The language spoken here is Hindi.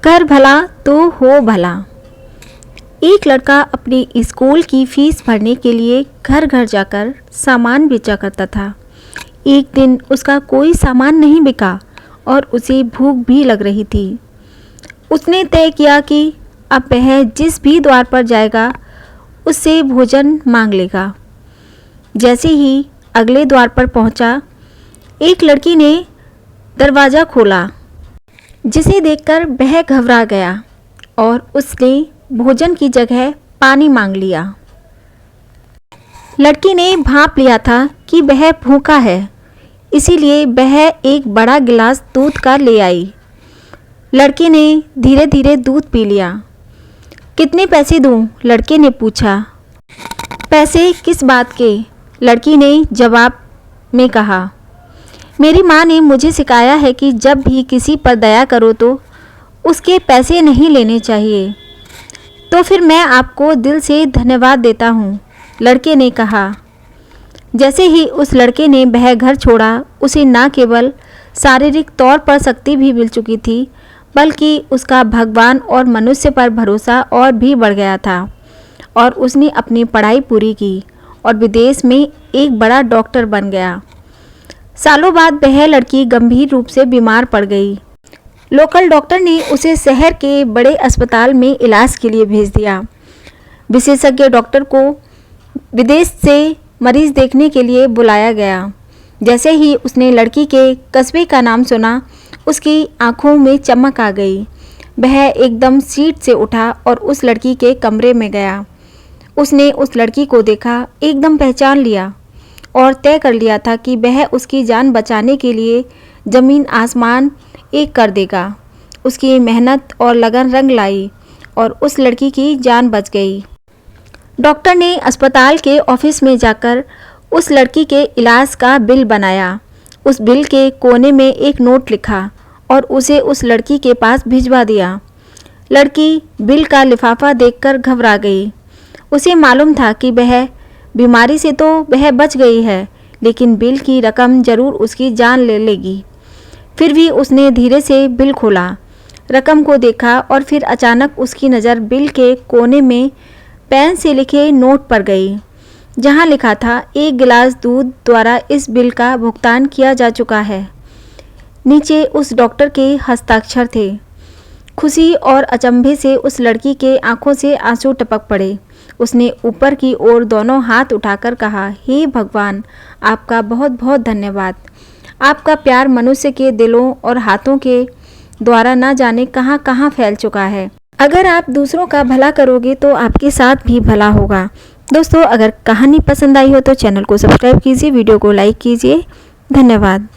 कर भला तो हो भला। एक लड़का अपनी स्कूल की फीस भरने के लिए घर घर जाकर सामान बेचा करता था। एक दिन उसका कोई सामान नहीं बिका और उसे भूख भी लग रही थी। उसने तय किया कि अब वह जिस भी द्वार पर जाएगा उससे भोजन मांग लेगा। जैसे ही अगले द्वार पर पहुंचा, एक लड़की ने दरवाज़ा खोला, जिसे देखकर वह घबरा गया और उसने भोजन की जगह पानी मांग लिया। लड़की ने भांप लिया था कि वह भूखा है, इसीलिए वह एक बड़ा गिलास दूध का ले आई। लड़के ने धीरे धीरे दूध पी लिया। कितने पैसे दूं? लड़के ने पूछा। पैसे किस बात के? लड़की ने जवाब में कहा। मेरी माँ ने मुझे सिखाया है कि जब भी किसी पर दया करो तो उसके पैसे नहीं लेने चाहिए। तो फिर मैं आपको दिल से धन्यवाद देता हूँ, लड़के ने कहा। जैसे ही उस लड़के ने वह घर छोड़ा, उसे न केवल शारीरिक तौर पर शक्ति भी मिल चुकी थी, बल्कि उसका भगवान और मनुष्य पर भरोसा और भी बढ़ गया था और उसने अपनी पढ़ाई पूरी की और विदेश में एक बड़ा डॉक्टर बन गया। सालों बाद वह लड़की गंभीर रूप से बीमार पड़ गई। लोकल डॉक्टर ने उसे शहर के बड़े अस्पताल में इलाज के लिए भेज दिया। विशेषज्ञ डॉक्टर को विदेश से मरीज देखने के लिए बुलाया गया। जैसे ही उसने लड़की के कस्बे का नाम सुना, उसकी आंखों में चमक आ गई। वह एकदम सीट से उठा और उस लड़की के कमरे में गया। उसने उस लड़की को देखा, एकदम पहचान लिया और तय कर लिया था कि वह उसकी जान बचाने के लिए ज़मीन आसमान एक कर देगा। उसकी मेहनत और लगन रंग लाई और उस लड़की की जान बच गई। डॉक्टर ने अस्पताल के ऑफिस में जाकर उस लड़की के इलाज का बिल बनाया। उस बिल के कोने में एक नोट लिखा और उसे उस लड़की के पास भिजवा दिया। लड़की बिल का लिफाफा देखकर घबरा गई। उसे मालूम था कि वह बीमारी से तो वह बच गई है, लेकिन बिल की रकम ज़रूर उसकी जान ले लेगी। फिर भी उसने धीरे से बिल खोला, रकम को देखा और फिर अचानक उसकी नज़र बिल के कोने में पेन से लिखे नोट पर गई, जहां लिखा था 1 गिलास दूध द्वारा इस बिल का भुगतान किया जा चुका है। नीचे उस डॉक्टर के हस्ताक्षर थे। खुशी और अचंभे से उस लड़की के आंखों से आंसू टपक पड़े। उसने ऊपर की ओर दोनों हाथ उठाकर कहा, हे भगवान, आपका बहुत बहुत धन्यवाद। आपका प्यार मनुष्य के दिलों और हाथों के द्वारा न जाने कहां कहां फैल चुका है। अगर आप दूसरों का भला करोगे तो आपके साथ भी भला होगा। दोस्तों, अगर कहानी पसंद आई हो तो चैनल को सब्सक्राइब कीजिए, वीडियो को लाइक कीजिए। धन्यवाद।